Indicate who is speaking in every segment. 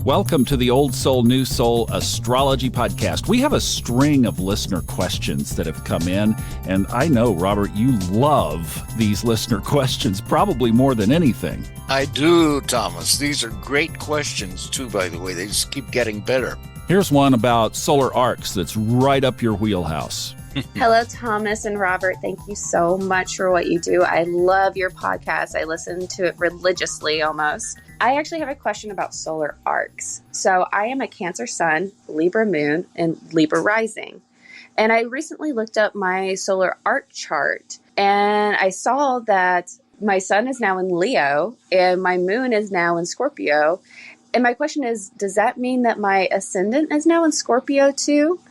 Speaker 1: Welcome to the Old Soul, New Soul Astrology Podcast. We have a string of listener questions that have come in, and I know, Robert, you love these listener questions probably more than anything.
Speaker 2: I do, Thomas. These are great questions, too, by the way. They just keep getting better.
Speaker 1: Here's one about solar arcs that's right up your wheelhouse.
Speaker 3: Hello, Thomas and Robert. Thank you so much for what you do. I love your podcast. I listen to it religiously almost. I actually have a question about solar arcs. So I am a Cancer Sun, Libra Moon, and Libra Rising. And I recently looked up my solar arc chart, and I saw that my Sun is now in Leo, and my Moon is now in Scorpio. And my question is, does that mean that my Ascendant is now in Scorpio too?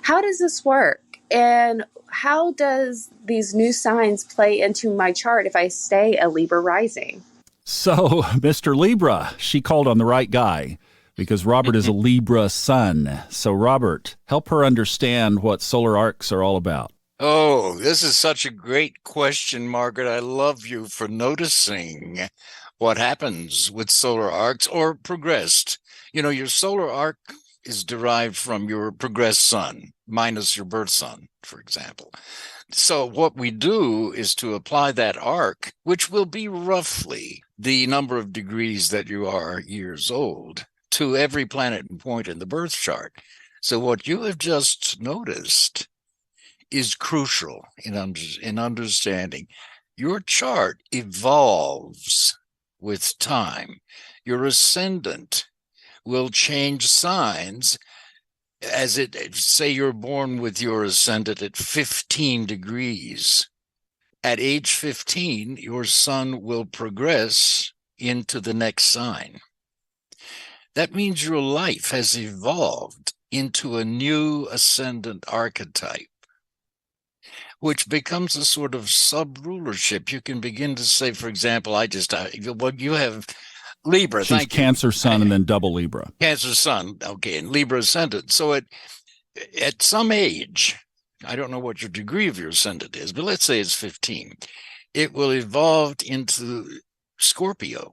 Speaker 3: How does this work? And how does these new signs play into my chart if I stay a Libra rising?
Speaker 1: So, Mr. Libra, she called on the right guy because Robert is a Libra sun. So, Robert, help her understand what solar arcs are all about.
Speaker 2: Oh, this is such a great question, Margaret. I love you for noticing what happens with solar arcs or progressed. You know, your solar arc is derived from your progressed sun minus your birth sun, for example. So what we do is to apply that arc, which will be roughly the number of degrees that you are years old, to every planet and point in the birth chart. So what you have just noticed is crucial in understanding. Your chart evolves with time. Your ascendant will change signs as say you're born with your ascendant at 15 degrees. At age 15, your sun will progress into the next sign. That means your life has evolved into a new ascendant archetype, which becomes a sort of sub-rulership. You can begin to say, for example, you have Libra.
Speaker 1: She's Cancer Sun and then double Libra.
Speaker 2: Cancer Sun, okay, and Libra Ascendant. So at some age, I don't know what your degree of your ascendant is, but let's say it's 15, it will evolve into Scorpio.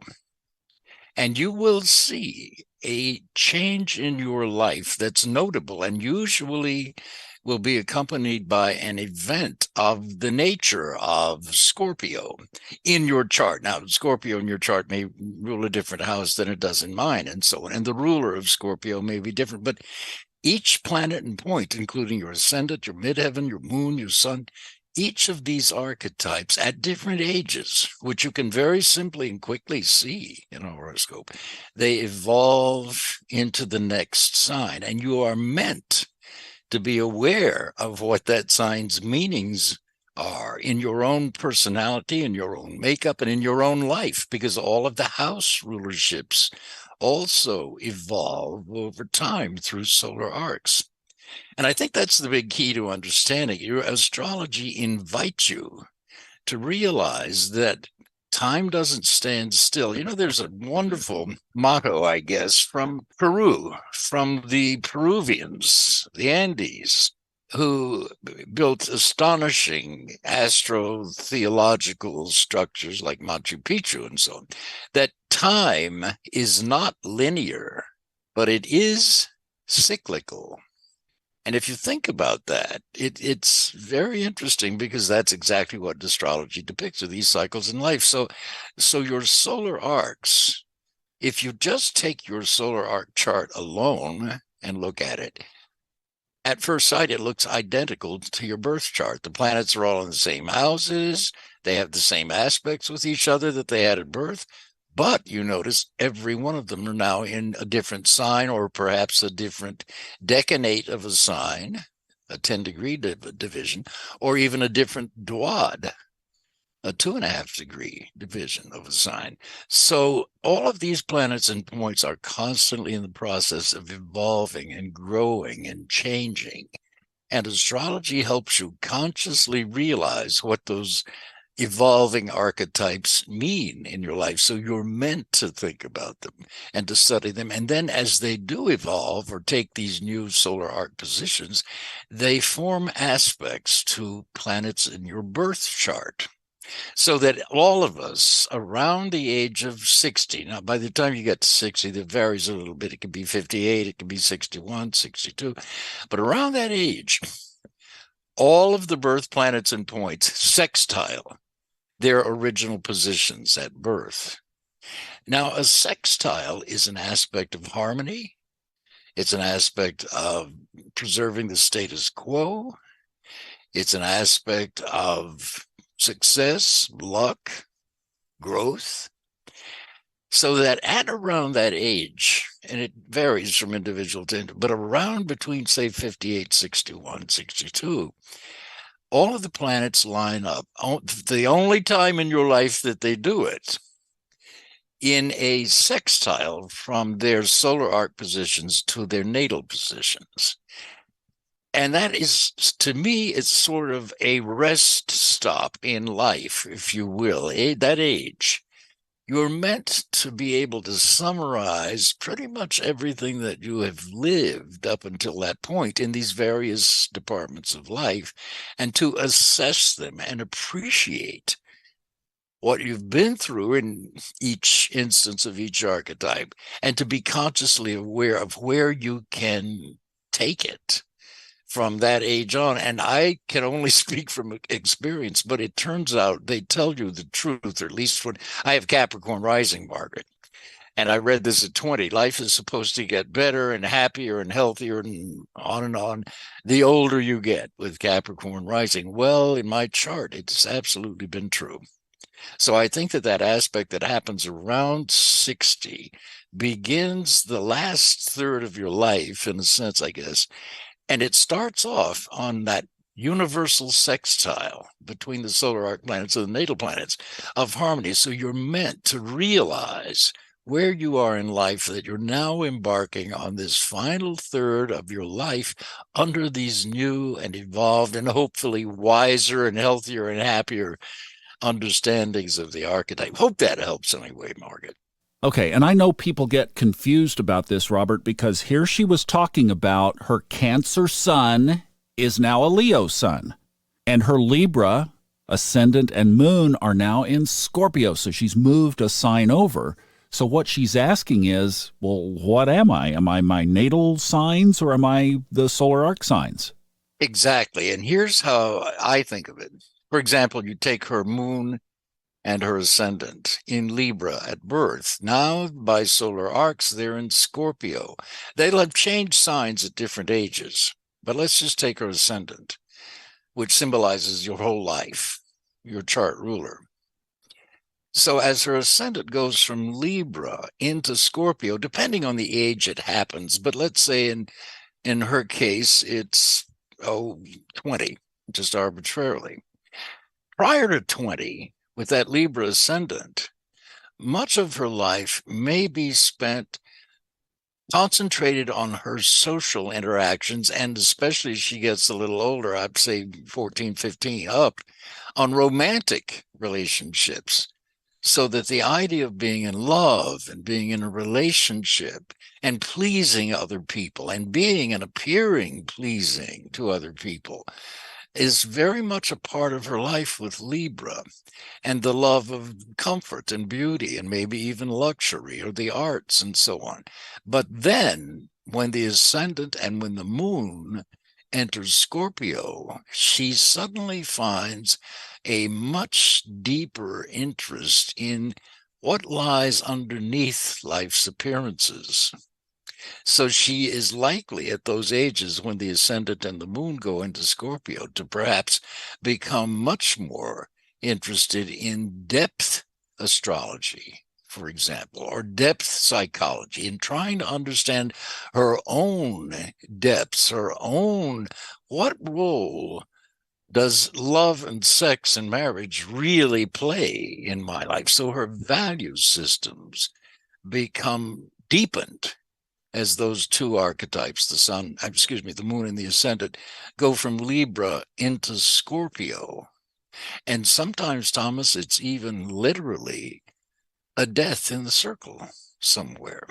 Speaker 2: And you will see a change in your life that's notable and usually will be accompanied by an event of the nature of Scorpio in your chart. Now, Scorpio in your chart may rule a different house than it does in mine, and so on. And the ruler of Scorpio may be different. But each planet and point, including your ascendant, your midheaven, your moon, your sun, each of these archetypes at different ages, which you can very simply and quickly see in a horoscope, they evolve into the next sign. And you are meant to be aware of what that sign's meanings are in your own personality, in your own makeup, and in your own life, because all of the house rulerships also evolve over time through solar arcs. And I think that's the big key to understanding. Your astrology invites you to realize that time doesn't stand still. You know, there's a wonderful motto, I guess, from Peru, from the Peruvians, the Andes, who built astonishing astro-theological structures like Machu Picchu and so on, that time is not linear, but it is cyclical. And if you think about that, it's very interesting because that's exactly what astrology depicts, are these cycles in life. So your solar arcs, if you just take your solar arc chart alone and look at it, at first sight, it looks identical to your birth chart. The planets are all in the same houses. They have the same aspects with each other that they had at birth. But you notice every one of them are now in a different sign, or perhaps a different decanate of a sign, a 10-degree division, or even a different duad, a 2.5-degree division of a sign. So all of these planets and points are constantly in the process of evolving and growing and changing. And astrology helps you consciously realize what those evolving archetypes mean in your life. So you're meant to think about them and to study them. And then as they do evolve or take these new solar arc positions, they form aspects to planets in your birth chart. So that all of us around the age of 60, now by the time you get to 60, that varies a little bit. It could be 58, it could be 61, 62, but around that age, all of the birth planets and points sextile their original positions at birth. Now, a sextile is an aspect of harmony. It's an aspect of preserving the status quo. It's an aspect of success, luck, growth. So that at around that age, and it varies from individual to individual, but around between, say, 58, 61, 62, all of the planets line up. The only time in your life that they do it in a sextile from their solar arc positions to their natal positions. And that is, to me, it's sort of a rest stop in life, if you will, that age. You're meant to be able to summarize pretty much everything that you have lived up until that point in these various departments of life, and to assess them and appreciate what you've been through in each instance of each archetype, and to be consciously aware of where you can take it from that age on. And I can only speak from experience, but it turns out they tell you the truth, or at least when I have Capricorn rising, Margaret, and I read this at 20, life is supposed to get better and happier and healthier and on the older you get with Capricorn rising. Well, in my chart, it's absolutely been true. So I think that aspect that happens around 60 begins the last third of your life, in a sense, I guess, and it starts off on that universal sextile between the solar arc planets and the natal planets of harmony. So you're meant to realize where you are in life, that you're now embarking on this final third of your life under these new and evolved and hopefully wiser and healthier and happier understandings of the archetype. Hope that helps anyway, Margaret.
Speaker 1: Okay, and I know people get confused about this, Robert, because here she was talking about her Cancer sun is now a Leo sun, and her Libra ascendant and moon are now in Scorpio, so she's moved a sign over. So what she's asking is, well, what am I? Am I my natal signs, or am I the solar arc signs?
Speaker 2: Exactly, and here's how I think of it. For example, you take her moon and her ascendant in Libra at birth. Now, by solar arcs, they're in Scorpio. They'll have changed signs at different ages, but let's just take her ascendant, which symbolizes your whole life, your chart ruler. So as her ascendant goes from Libra into Scorpio, depending on the age it happens, but let's say in her case, it's 20, just arbitrarily. Prior to 20, with that Libra ascendant, much of her life may be spent concentrated on her social interactions, and especially as she gets a little older, I'd say 14, 15 up, on romantic relationships. So that the idea of being in love and being in a relationship and pleasing other people and being and appearing pleasing to other people is very much a part of her life with Libra, and the love of comfort and beauty and maybe even luxury or the arts and so on. But then when the ascendant and when the moon enters Scorpio, she suddenly finds a much deeper interest in what lies underneath life's appearances. So she is likely at those ages when the ascendant and the moon go into Scorpio to perhaps become much more interested in depth astrology, for example, or depth psychology, in trying to understand her own depths, her own, what role does love and sex and marriage really play in my life? So her value systems become deepened as those two archetypes, the moon and the ascendant, go from Libra into Scorpio. And sometimes, Thomas, it's even literally a death in the circle somewhere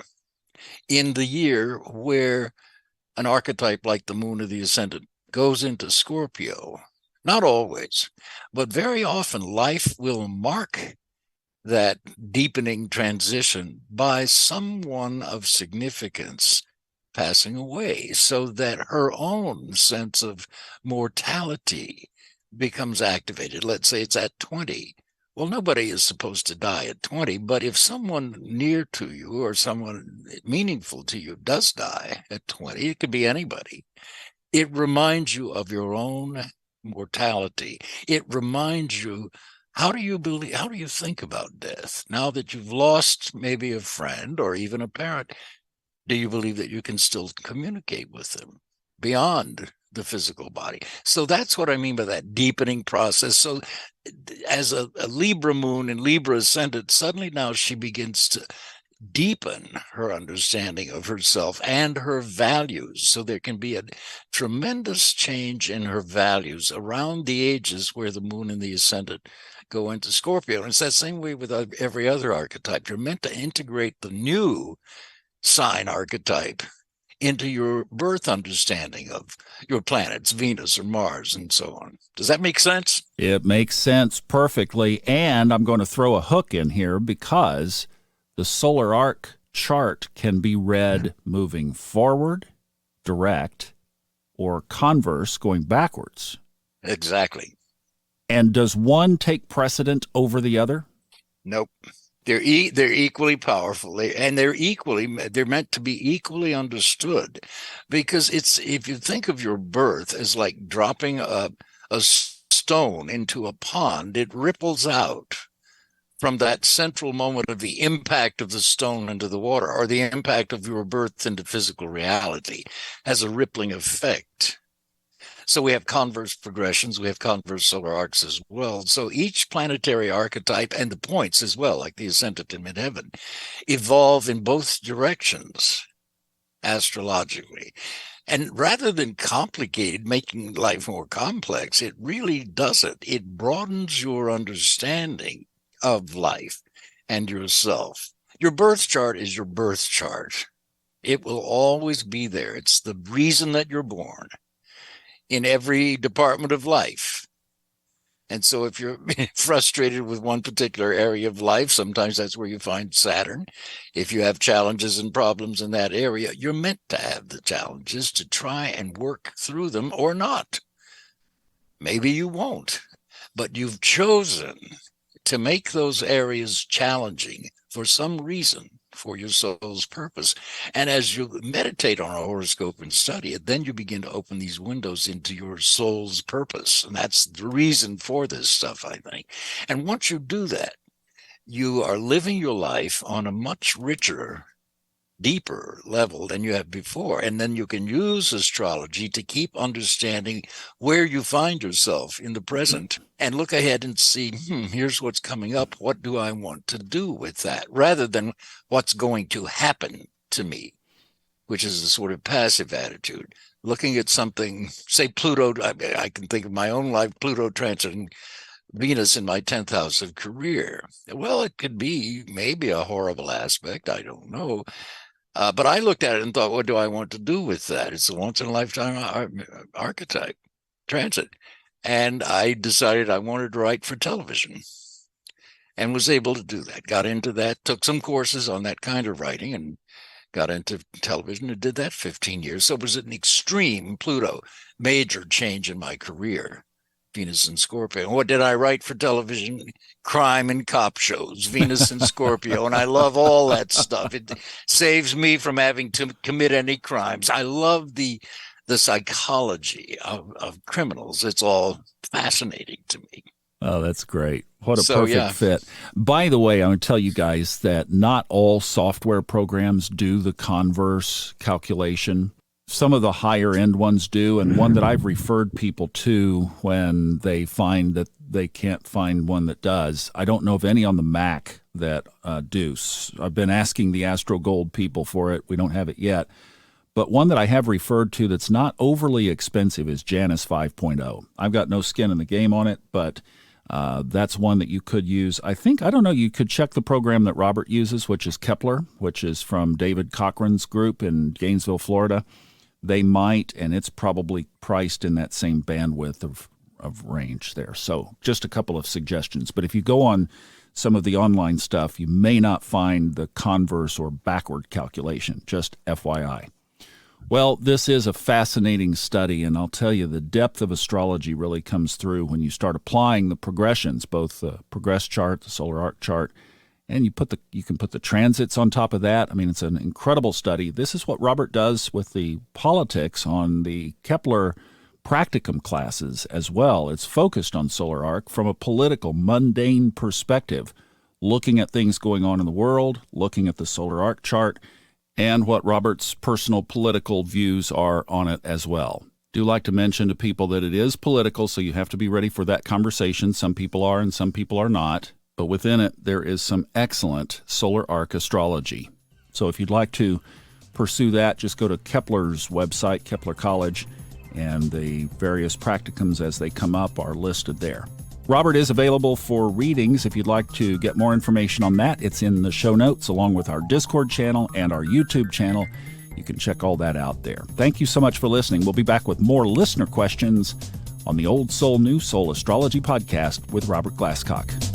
Speaker 2: in the year where an archetype like the moon or the ascendant goes into Scorpio. Not always, but very often life will mark that deepening transition by someone of significance passing away, so that her own sense of mortality becomes activated. Let's say it's at 20. Well, nobody is supposed to die at 20, but if someone near to you or someone meaningful to you does die at 20, it could be anybody. It reminds you of your own mortality. It reminds you, how do you think about death? Now that you've lost maybe a friend or even a parent, do you believe that you can still communicate with them beyond the physical body? So that's what I mean by that deepening process. So as a Libra moon and Libra ascendant, suddenly now she begins to deepen her understanding of herself and her values. So there can be a tremendous change in her values around the ages where the moon and the ascendant go into Scorpio. And it's that same way with every other archetype. You're meant to integrate the new sign archetype into your birth understanding of your planets, Venus or Mars, and so on. Does that make sense?
Speaker 1: It makes sense perfectly. And I'm going to throw a hook in here because the solar arc chart can be read moving forward, direct, or converse, going backwards.
Speaker 2: Exactly.
Speaker 1: And does one take precedent over the other?
Speaker 2: Nope. They're equally powerful, they're meant to be equally understood, because if you think of your birth as like dropping a stone into a pond, it ripples out from that central moment of the impact of the stone into the water, or the impact of your birth into physical reality, has a rippling effect. So we have converse progressions, we have converse solar arcs as well. So each planetary archetype, and the points as well, like the ascendant in midheaven, evolve in both directions astrologically. And rather than complicated, making life more complex, it really doesn't. It broadens your understanding of life and yourself. Your birth chart is your birth chart. It will always be there. It's the reason that you're born in every department of life. And so if you're frustrated with one particular area of life, sometimes that's where you find Saturn. If you have challenges and problems in that area, you're meant to have the challenges to try and work through them, or not. Maybe you won't, but you've chosen to make those areas challenging for some reason, for your soul's purpose. And as you meditate on a horoscope and study it, then you begin to open these windows into your soul's purpose. And that's the reason for this stuff, I think. And once you do that, you are living your life on a much richer, deeper level than you have before. And then you can use astrology to keep understanding where you find yourself in the present and look ahead and see, here's what's coming up. What do I want to do with that? Rather than what's going to happen to me, which is a sort of passive attitude. Looking at something, say Pluto, I can think of my own life, Pluto transiting Venus in my 10th house of career. Well, it could be maybe a horrible aspect. I don't know. But I looked at it and thought, what do I want to do with that? It's a once-in-a-lifetime archetype transit. And I decided I wanted to write for television and was able to do that. Got into that, took some courses on that kind of writing and got into television and did that 15 years. So it was an extreme Pluto, major change in my career. Venus and Scorpio. And what did I write for television? Crime and cop shows, Venus and Scorpio. And I love all that stuff. It saves me from having to commit any crimes. I love the psychology of criminals. It's all fascinating to me.
Speaker 1: Oh, that's great. What a perfect fit. By the way, I want to tell you guys that not all software programs do the converse calculation. Some of the higher end ones do, and one that I've referred people to when they find that they can't find one that does. I don't know of any on the Mac that do. I've been asking the Astro Gold people for it. We don't have it yet. But one that I have referred to that's not overly expensive is Janus 5.0. I've got no skin in the game on it, but that's one that you could use. I don't know, you could check the program that Robert uses, which is Kepler, which is from David Cochran's group in Gainesville, Florida. They might, and it's probably priced in that same bandwidth of of range there. So just a couple of suggestions. But if you go on some of the online stuff, you may not find the converse or backward calculation, just FYI. Well, this is a fascinating study, and I'll tell you, the depth of astrology really comes through when you start applying the progressions, both the progress chart, the solar arc chart, and you can put the transits on top of that. I mean, it's an incredible study. This is what Robert does with the politics on the Kepler practicum classes as well. It's focused on solar arc from a political, mundane perspective, looking at things going on in the world, looking at the solar arc chart, and what Robert's personal political views are on it as well. Do like to mention to people that it is political, so you have to be ready for that conversation. Some people are and some people are not. But within it, there is some excellent solar arc astrology. So if you'd like to pursue that, just go to Kepler's website, Kepler College, and the various practicums as they come up are listed there. Robert is available for readings. If you'd like to get more information on that, it's in the show notes along with our Discord channel and our YouTube channel. You can check all that out there. Thank you so much for listening. We'll be back with more listener questions on the Old Soul, New Soul Astrology Podcast with Robert Glasscock.